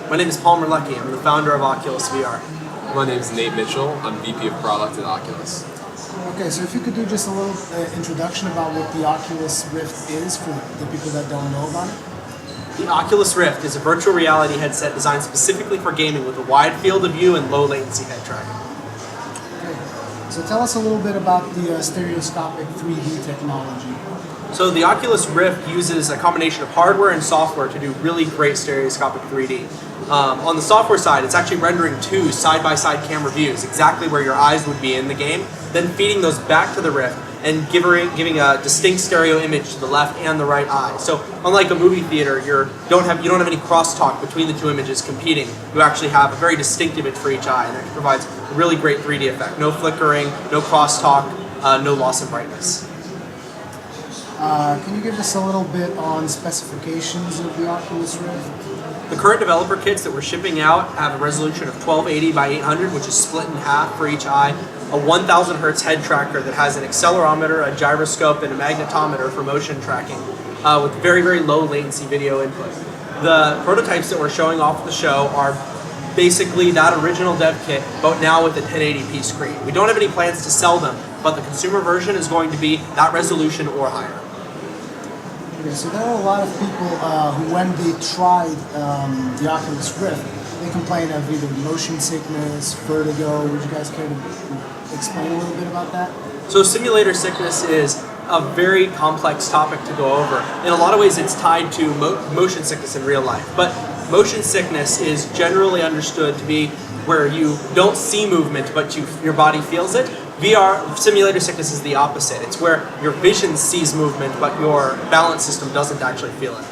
My name is Paul Merlecki. I'm the founder of Oculus VR. My name is Nate Mitchell. I'm VP of Product at Oculus. Okay, so if you could do just a little introduction about what the Oculus Rift is for the people that don't know about it. The Oculus Rift is a virtual reality headset designed specifically for gaming with a wide field of view and low latency head tracking. Okay, so tell us a little bit about the stereoscopic 3D technology. So the Oculus Rift uses a combination of hardware and software to do really great stereoscopic 3D. On the software side, it's actually rendering two side-by-side camera views, exactly where your eyes would be in the game, then feeding those back to the Rift and giving a distinct stereo image to the left and the right eye. So unlike a movie theater, you don't have any crosstalk between the two images competing. You actually have a very distinct image for each eye, and it provides a really great 3D effect. No flickering, no crosstalk, no loss of brightness. Can you give us a little bit on specifications of the Oculus Rift? The current developer kits that we're shipping out have a resolution of 1280 by 800, which is split in half for each eye, a 1000 hertz head tracker that has an accelerometer, a gyroscope, and a magnetometer for motion tracking, with very, very low latency video input. The prototypes that we're showing off at the show are basically that original dev kit, but now with a 1080p screen. We don't have any plans to sell them, but the consumer version is going to be that resolution or higher. Okay, so there are a lot of people who, when they tried the Oculus Rift, they complain of either motion sickness, vertigo. Would you guys care to explain a little bit about that? So simulator sickness is a very complex topic to go over. In a lot of ways, it's tied to motion sickness in real life. But motion sickness is generally understood to be where you don't see movement, but your body feels it. VR simulator sickness is the opposite. It's where your vision sees movement, but your balance system doesn't actually feel it.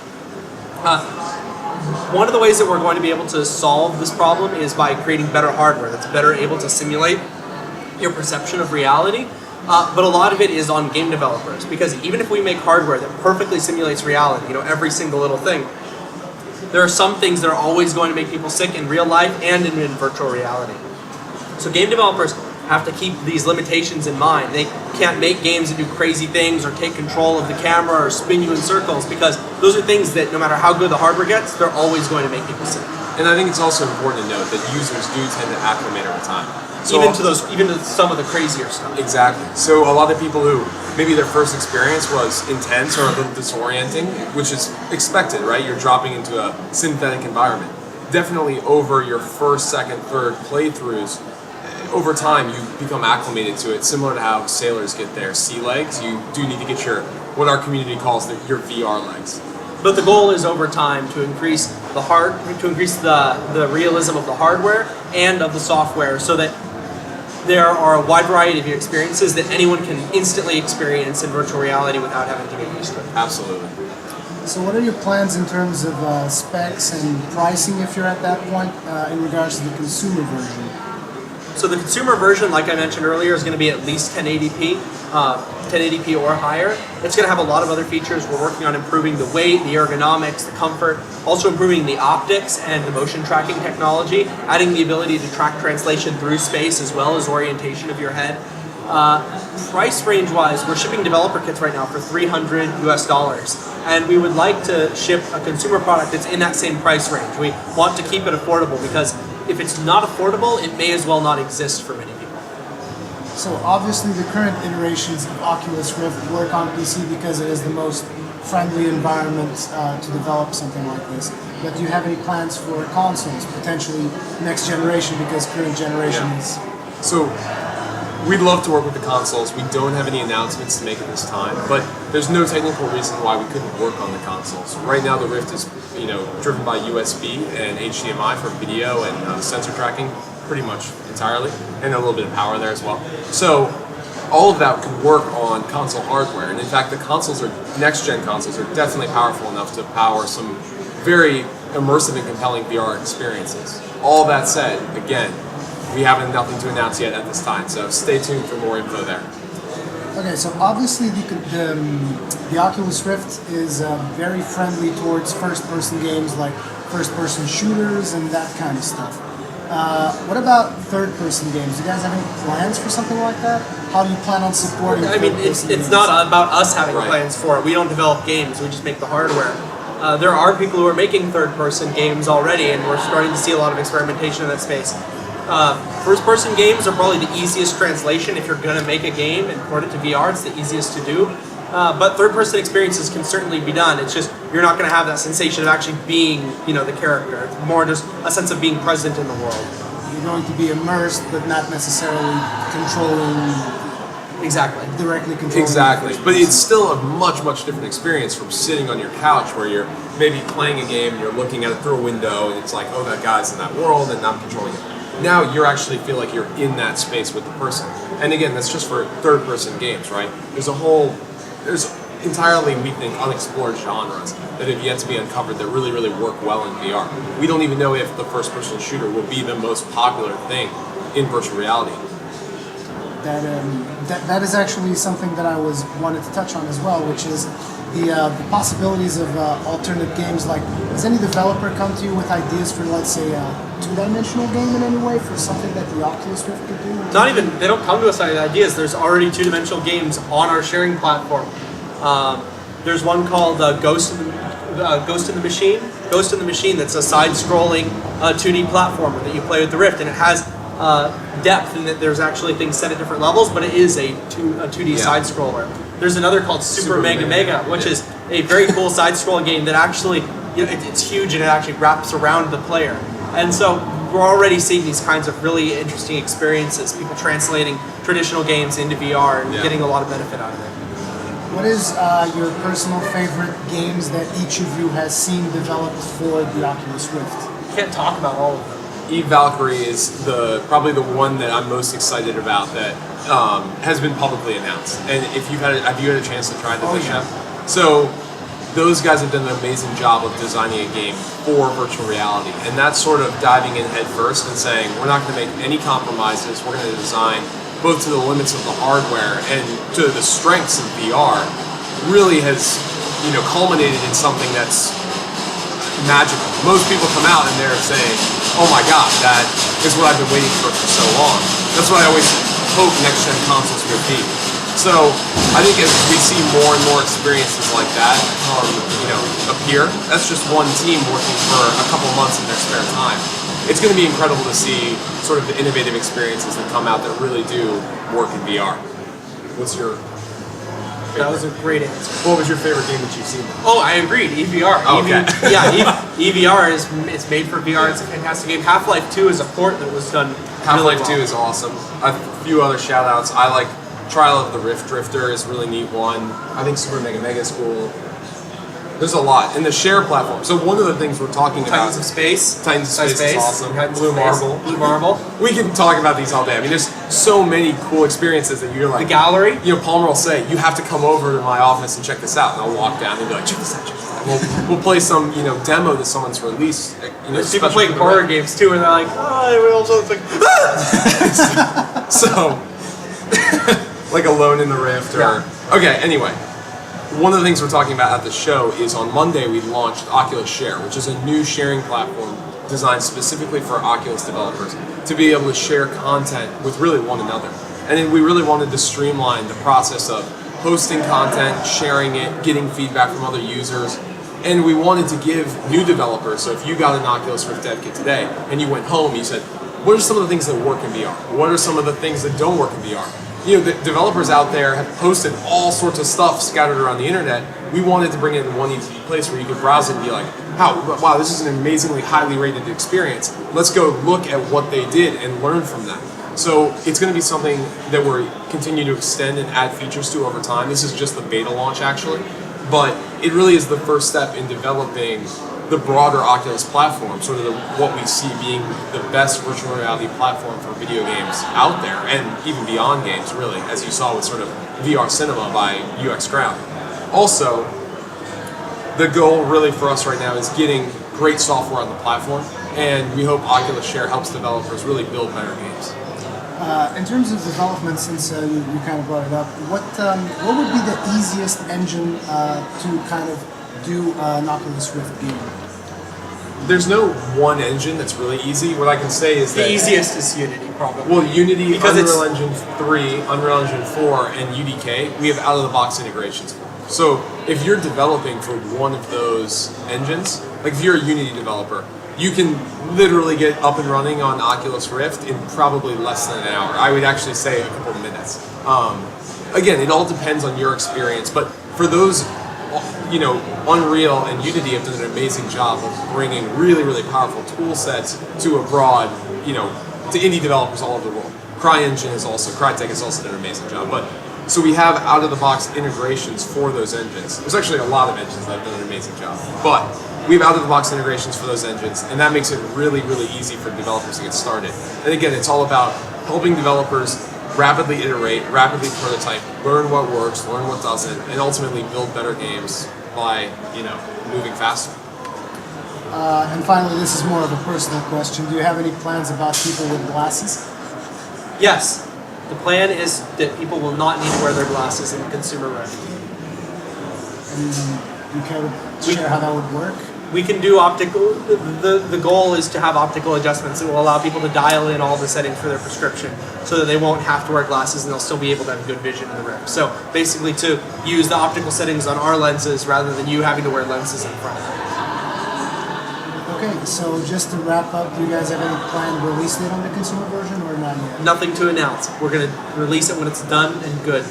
One of the ways that we're going to be able to solve this problem is by creating better hardware that's better able to simulate your perception of reality. But a lot of it is on game developers, because even if we make hardware that perfectly simulates reality, every single little thing, there are some things that are always going to make people sick in real life and in virtual reality. So game developers have to keep these limitations in mind. They can't make games that do crazy things or take control of the camera or spin you in circles, because those are things that no matter how good the hardware gets, they're always going to make people sick. And I think it's also important to note that users do tend to acclimate over time. So even to some of the crazier stuff. Exactly. So a lot of people who maybe their first experience was intense or a little disorienting, which is expected, right? You're dropping into a synthetic environment. Definitely over your first, second, third playthroughs, over time you become acclimated to it, similar to how sailors get their sea legs. You do need to get what our community calls your VR legs. But the goal is over time to increase the realism of the hardware and of the software, so that there are a wide variety of experiences that anyone can instantly experience in virtual reality without having to get used to it. Absolutely. So what are your plans in terms of specs and pricing, if you're at that point, in regards to the consumer version? So the consumer version, like I mentioned earlier, is going to be at least 1080p, 1080p or higher. It's going to have a lot of other features. We're working on improving the weight, the ergonomics, the comfort, also improving the optics and the motion tracking technology, adding the ability to track translation through space as well as orientation of your head. Price range-wise, we're shipping developer kits right now for $300 US, and we would like to ship a consumer product that's in that same price range. We want to keep it affordable, because if it's not affordable, it may as well not exist for many people. So obviously the current iterations of Oculus Rift work on PC because it is the most friendly environment to develop something like this. But do you have any plans for consoles, potentially next generation, because current generation is... So we'd love to work with the consoles. We don't have any announcements to make at this time, but there's no technical reason why we couldn't work on the consoles. Right now the Rift is driven by USB and HDMI for video and sensor tracking pretty much entirely, and a little bit of power there as well. So all of that can work on console hardware, and in fact the next-gen consoles are definitely powerful enough to power some very immersive and compelling VR experiences. All that said, again, we have nothing to announce yet at this time, so stay tuned for more info there. Okay, so obviously the Oculus Rift is very friendly towards first-person games like first-person shooters and that kind of stuff. What about third-person games? Do you guys have any plans for something like that? How do you plan on supporting it's games? not about us having Right. plans for it. We don't develop games, we just make the hardware. there are people who are making third-person games already, and we're starting to see a lot of experimentation in that space. First-person games are probably the easiest translation. If you're going to make a game and port it to VR, it's the easiest to do. But third-person experiences can certainly be done. It's just you're not going to have that sensation of actually being, the character. It's more just a sense of being present in the world. You're going to be immersed, but not necessarily controlling. Exactly. Directly controlling. Exactly. But it's still a much, much different experience from sitting on your couch where you're maybe playing a game and you're looking at it through a window and it's like, oh, that guy's in that world and I'm controlling it. Now you actually feel like you're in that space with the person. And again, that's just for third-person games, right? There's entirely, we think, unexplored genres that have yet to be uncovered that really, really work well in VR. We don't even know if the first-person shooter will be the most popular thing in virtual reality. That is actually something that I wanted to touch on as well, which is the possibilities of alternate games. Like, does any developer come to you with ideas for, let's say, a two-dimensional game in any way, for something that the Oculus Rift could do? They don't come to us with ideas. There's already two-dimensional games on our sharing platform. There's one called Ghost in the Machine. Ghost in the Machine, that's a side-scrolling 2D platformer that you play with the Rift, and it has depth in that there's actually things set at different levels, but it is a 2D side scroller. There's another called Super Mega, which is a very cool side scroll game that actually, it's huge and it actually wraps around the player. And so we're already seeing these kinds of really interesting experiences, people translating traditional games into VR and getting a lot of benefit out of it. What is your personal favorite games that each of you has seen developed for the Oculus Rift? Can't talk about all of them. Eve Valkyrie is probably the one that I'm most excited about that has been publicly announced. And if have you had a chance to try the yet? So those guys have done an amazing job of designing a game for virtual reality, and that's sort of diving in head first and saying we're not going to make any compromises. We're going to design both to the limits of the hardware and to the strengths of VR. Really has culminated in something that's magical. Most people come out and they're saying, oh my god, that is what I've been waiting for so long. That's what I always hope next-gen consoles would be. So I think as we see more and more experiences like that appear, that's just one team working for a couple months in their spare time. It's going to be incredible to see sort of the innovative experiences that come out that really do work in VR. What's your favorite? That was a great answer. What was your favorite game that you've seen? Oh, I agreed. EVR. Oh, okay. EVR it's made for VR. It's a fantastic game. Half-Life 2 is a port that was done. Half-Life really 2 well. is awesome. A few other shout-outs. I like Trial of the Rift Drifter is a really neat one. I think Super Mega is cool. There's a lot. And the Share platform. So one of the things we're talking about... Titans of Space. Titans of Space is awesome. Blue Marble. We can talk about these all day. I mean, there's so many cool experiences that you're like... The Gallery. Palmer will say, you have to come over to my office and check this out. And I'll walk down and be like, check this out. We'll play some, demo that someone's released. There's people playing horror games too, and they're like, it's like, ah! So, like Alone in the Rift, or okay. Anyway, one of the things we're talking about at the show is on Monday we launched Oculus Share, which is a new sharing platform designed specifically for Oculus developers to be able to share content with really one another. And then we really wanted to streamline the process of hosting content, sharing it, getting feedback from other users. And we wanted to give new developers, so if you got an Oculus Rift Dev Kit today and you went home, you said, what are some of the things that work in VR? What are some of the things that don't work in VR? The developers out there have posted all sorts of stuff scattered around the internet. We wanted to bring it in one easy place where you could browse it and be like, wow, this is an amazingly highly rated experience. Let's go look at what they did and learn from that. So it's going to be something that we're continue to extend and add features to over time. This is just the beta launch, actually. But it really is the first step in developing the broader Oculus platform, sort of what we see being the best virtual reality platform for video games out there, and even beyond games, really, as you saw with sort of VR Cinema by UX Ground. Also, the goal really for us right now is getting great software on the platform, and we hope Oculus Share helps developers really build better games. In terms of development, since you kind of brought it up, what would be the easiest engine to kind of do an Oculus Rift game? There's no one engine that's really easy. What I can say is the easiest is Unity, probably. Well, Unity, because Unreal Engine 3, Unreal Engine 4, and UDK, we have out-of-the-box integrations for. So if you're developing for one of those engines, like if you're a Unity developer, you can literally get up and running on Oculus Rift in probably less than an hour. I would actually say a couple of minutes. Again, it all depends on your experience, but for those, Unreal and Unity have done an amazing job of bringing really, really powerful tool sets to abroad, to indie developers all over the world. Crytek has also done an amazing job. But so we have out-of-the-box integrations for those engines. There's actually a lot of engines that have done an amazing job. But we have out-of-the-box integrations for those engines, and that makes it really, really easy for developers to get started. And again, it's all about helping developers rapidly iterate, rapidly prototype, learn what works, learn what doesn't, and ultimately build better games by, moving faster. And finally, this is more of a personal question. Do you have any plans about people with glasses? Yes. The plan is that people will not need to wear their glasses in the consumer Rift. And do you care to share how that would work? We can do optical. The goal is to have optical adjustments that will allow people to dial in all the settings for their prescription so that they won't have to wear glasses and they'll still be able to have good vision in the Rift. So basically to use the optical settings on our lenses rather than you having to wear lenses in front of them. Okay, so just to wrap up, do you guys have any planned release date on the consumer version or not yet? Nothing to announce. We're going to release it when it's done and good.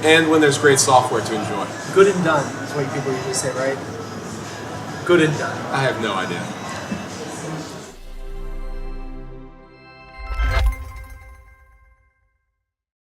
And when there's great software to enjoy. Good and done is what people usually say, right? Good and done. I have no idea.